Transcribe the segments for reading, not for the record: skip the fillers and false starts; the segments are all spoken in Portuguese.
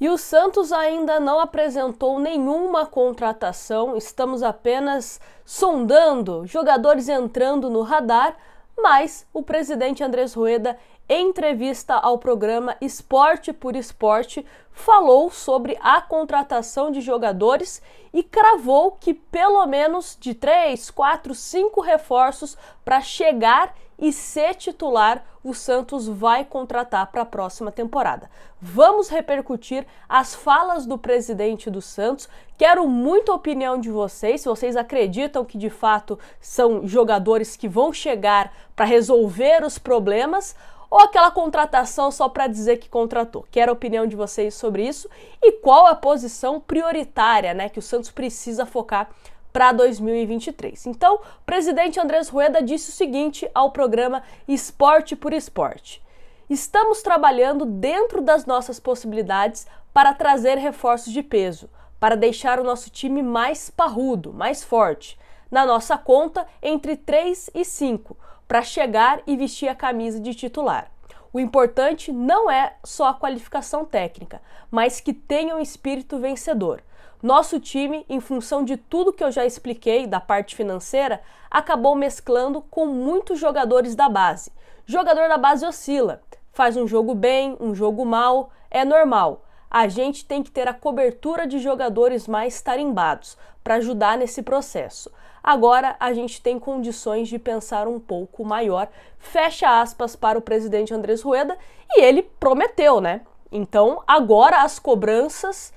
E o Santos ainda não apresentou nenhuma contratação, estamos apenas sondando, jogadores entrando no radar, mas o presidente Andrés Rueda, em entrevista ao programa Esporte por Esporte, falou sobre a contratação de jogadores e cravou que pelo menos de 3, 4, 5 reforços para chegar e ser titular, o Santos vai contratar para a próxima temporada. Vamos repercutir as falas do presidente do Santos. Quero muito a opinião de vocês, se vocês acreditam que de fato são jogadores que vão chegar para resolver os problemas ou aquela contratação só para dizer que contratou. Quero a opinião de vocês sobre isso e qual a posição prioritária, né, que o Santos precisa focar para 2023. Então, o presidente Andrés Rueda disse o seguinte ao programa Esporte por Esporte: estamos trabalhando dentro das nossas possibilidades para trazer reforços de peso, para deixar o nosso time mais parrudo, mais forte. Na nossa conta, entre 3 e 5, para chegar e vestir a camisa de titular. O importante não é só a qualificação técnica, mas que tenha um espírito vencedor. Nosso time, em função de tudo que eu já expliquei da parte financeira, acabou mesclando com muitos jogadores da base. Jogador da base oscila, faz um jogo bem, um jogo mal, é normal. A gente tem que ter a cobertura de jogadores mais tarimbados para ajudar nesse processo. Agora a gente tem condições de pensar um pouco maior, fecha aspas para o presidente Andrés Rueda, e ele prometeu, né? Então agora as cobranças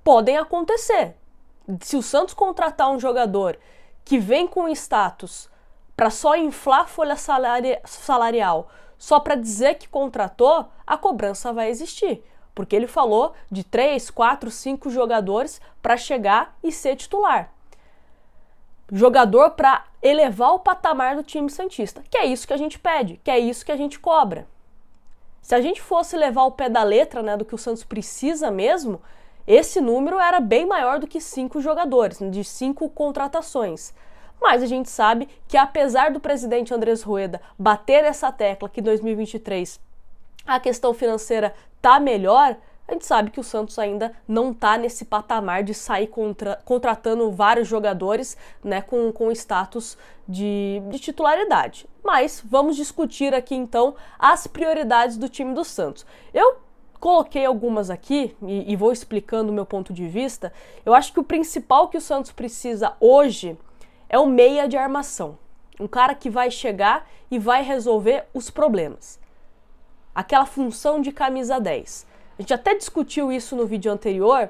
podem acontecer. Se o Santos contratar um jogador que vem com status para só inflar a folha salarial, só para dizer que contratou, a cobrança vai existir. Porque ele falou de 3, 4, 5 jogadores para chegar e ser titular. Jogador para elevar o patamar do time santista. Que é isso que a gente pede, que é isso que a gente cobra. Se a gente fosse levar o pé da letra, né, do que o Santos precisa mesmo, esse número era bem maior do que 5 jogadores, de 5 contratações. Mas a gente sabe que apesar do presidente Andrés Rueda bater nessa tecla que em 2023 a questão financeira tá melhor, a gente sabe que o Santos ainda não tá nesse patamar de sair contratando vários jogadores, né, com status de titularidade. Mas vamos discutir aqui então as prioridades do time do Santos. Eu coloquei algumas aqui e vou explicando o meu ponto de vista. Eu acho que o principal que o Santos precisa hoje é o meia de armação. Um cara que vai chegar e vai resolver os problemas. Aquela função de camisa 10. A gente até discutiu isso no vídeo anterior,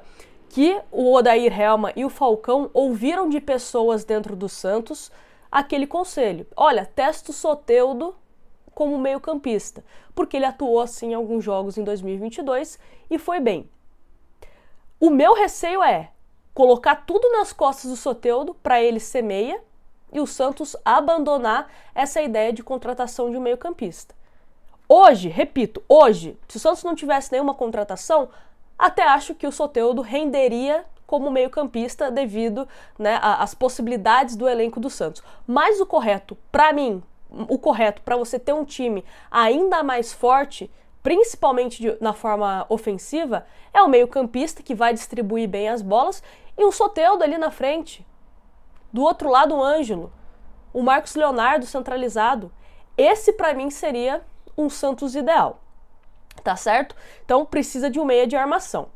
que o Odair Hellmann e o Falcão ouviram de pessoas dentro do Santos aquele conselho. Olha, testa o Soteldo como meio-campista, porque ele atuou assim em alguns jogos em 2022 e foi bem. O meu receio é colocar tudo nas costas do Soteldo para ele ser meia e o Santos abandonar essa ideia de contratação de um meio-campista. Hoje, repito, hoje, se o Santos não tivesse nenhuma contratação, até acho que o Soteldo renderia como meio-campista devido, né, às possibilidades do elenco do Santos. Mas o correto, para mim, o correto para você ter um time ainda mais forte, principalmente na forma ofensiva, é o meio-campista que vai distribuir bem as bolas e um Soteldo ali na frente. Do outro lado, o Ângelo, o Marcos Leonardo centralizado. Esse, para mim, seria um Santos ideal, tá certo? Então precisa de um meia de armação.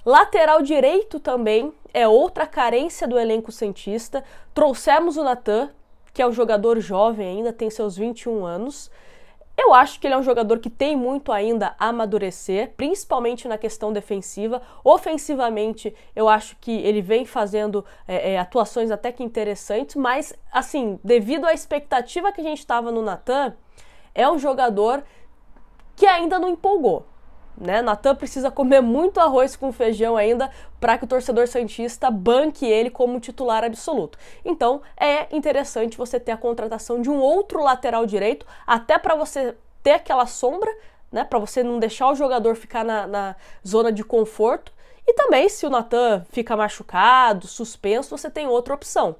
Lateral direito também é outra carência do elenco santista. Trouxemos o Natan, que é um jogador jovem ainda, tem seus 21 anos. Eu acho que ele é um jogador que tem muito ainda a amadurecer, principalmente na questão defensiva. Ofensivamente, eu acho que ele vem fazendo atuações até que interessantes, mas, assim, devido à expectativa que a gente estava no Natan, é um jogador que ainda não empolgou, né? Natan precisa comer muito arroz com feijão ainda para que o torcedor santista banque ele como titular absoluto. Então é interessante você ter a contratação de um outro lateral direito, até para você ter aquela sombra, né? Para você não deixar o jogador ficar na zona de conforto. E também, se o Natan fica machucado, suspenso, você tem outra opção.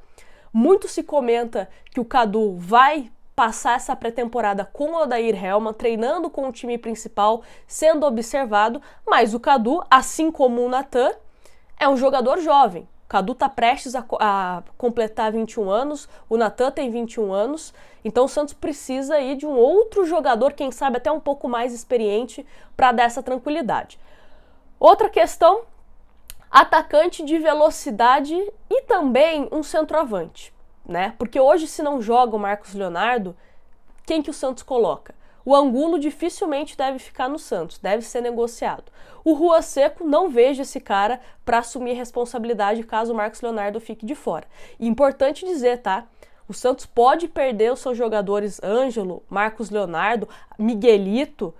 Muito se comenta que o Cadu vai passar essa pré-temporada com o Odair Hellmann, treinando com o time principal, sendo observado, mas o Cadu, assim como o Natan, é um jogador jovem. O Cadu está prestes a completar 21 anos, o Natan tem 21 anos, então o Santos precisa aí de um outro jogador, quem sabe até um pouco mais experiente, para dar essa tranquilidade. Outra questão, atacante de velocidade e também um centroavante, né? Porque hoje, se não joga o Marcos Leonardo, quem que o Santos coloca? O Angulo dificilmente deve ficar no Santos, deve ser negociado. O Rua Seco, não vejo esse cara para assumir responsabilidade caso o Marcos Leonardo fique de fora. E importante dizer, tá? O Santos pode perder os seus jogadores Ângelo, Marcos Leonardo, Miguelito,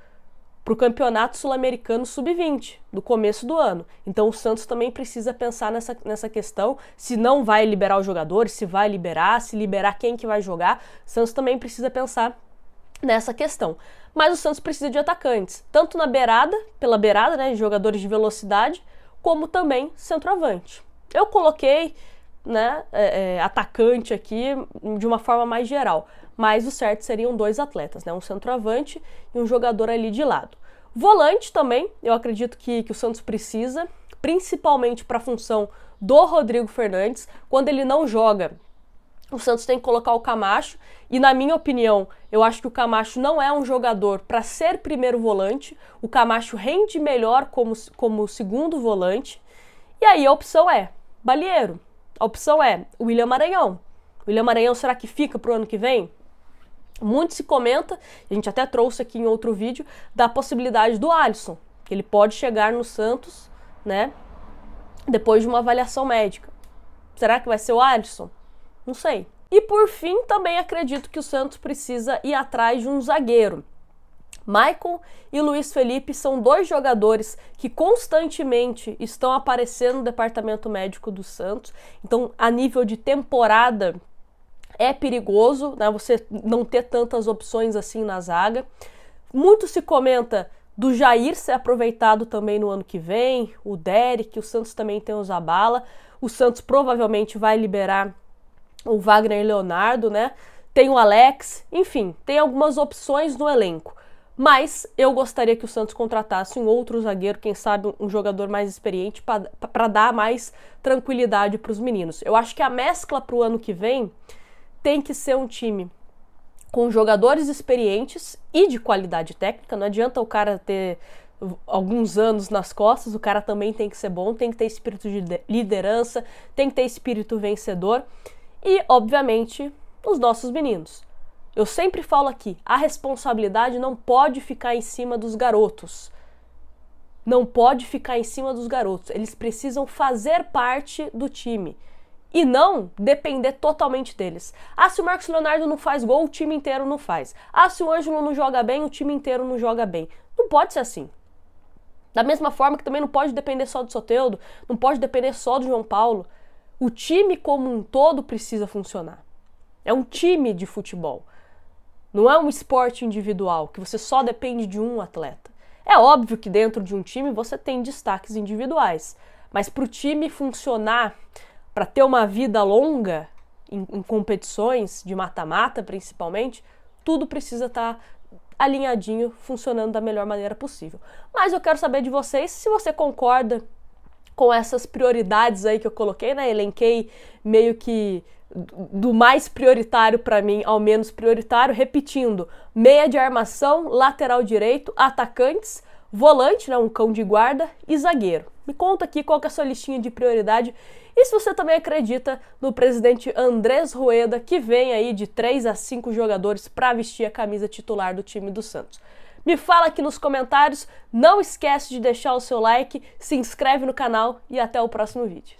para o Campeonato Sul-Americano Sub-20, do começo do ano. Então o Santos também precisa pensar nessa questão, se não vai liberar os jogadores, se vai liberar, se liberar quem que vai jogar. O Santos também precisa pensar nessa questão. Mas o Santos precisa de atacantes, tanto na beirada, pela beirada, né, jogadores de velocidade, como também centroavante. Eu coloquei, né, atacante aqui de uma forma mais geral, mas o certo seriam 2 atletas, né, um centroavante e um jogador ali de lado. Volante também, eu acredito que o Santos precisa, principalmente para a função do Rodrigo Fernandes. Quando ele não joga, o Santos tem que colocar o Camacho, e na minha opinião, eu acho que o Camacho não é um jogador para ser primeiro volante. O Camacho rende melhor como segundo volante, e aí a opção é Balieiro, a opção é William Maranhão. William Maranhão, será que fica para o ano que vem? Muito se comenta, a gente até trouxe aqui em outro vídeo, da possibilidade do Alisson, que ele pode chegar no Santos, né, depois de uma avaliação médica. Será que vai ser o Alisson? Não sei. E por fim, também acredito que o Santos precisa ir atrás de um zagueiro. Maicon e Luiz Felipe são 2 jogadores que constantemente estão aparecendo no departamento médico do Santos. Então, a nível de temporada, é perigoso, né, você não ter tantas opções assim na zaga. Muito se comenta do Jair ser aproveitado também no ano que vem, o Derek, o Santos também tem o Zabala. O Santos provavelmente vai liberar o Wagner Leonardo, né? Tem o Alex, enfim, tem algumas opções no elenco. Mas eu gostaria que o Santos contratasse um outro zagueiro, quem sabe um jogador mais experiente, para dar mais tranquilidade para os meninos. Eu acho que a mescla para o ano que vem tem que ser um time com jogadores experientes e de qualidade técnica. Não adianta o cara ter alguns anos nas costas, o cara também tem que ser bom, tem que ter espírito de liderança, tem que ter espírito vencedor. E, obviamente, os nossos meninos. Eu sempre falo aqui, a responsabilidade não pode ficar em cima dos garotos. Não pode ficar em cima dos garotos. Eles precisam fazer parte do time e não depender totalmente deles. Ah, se o Marcos Leonardo não faz gol, o time inteiro não faz. Ah, se o Ângelo não joga bem, o time inteiro não joga bem. Não pode ser assim. Da mesma forma que também não pode depender só do Soteldo, não pode depender só do João Paulo. O time como um todo precisa funcionar. É um time de futebol. Não é um esporte individual, que você só depende de um atleta. É óbvio que dentro de um time você tem destaques individuais, mas para o time funcionar, para ter uma vida longa, em competições de mata-mata principalmente, tudo precisa estar alinhadinho, funcionando da melhor maneira possível. Mas eu quero saber de vocês se você concorda com essas prioridades aí que eu coloquei, né? Elenquei meio que do mais prioritário para mim ao menos prioritário, repetindo: meia de armação, lateral direito, atacantes, volante, né, um cão de guarda, e zagueiro. Me conta aqui qual que é a sua listinha de prioridade e se você também acredita no presidente Andrés Rueda, que vem aí de 3 a 5 jogadores para vestir a camisa titular do time do Santos. Me fala aqui nos comentários, não esquece de deixar o seu like, se inscreve no canal e até o próximo vídeo.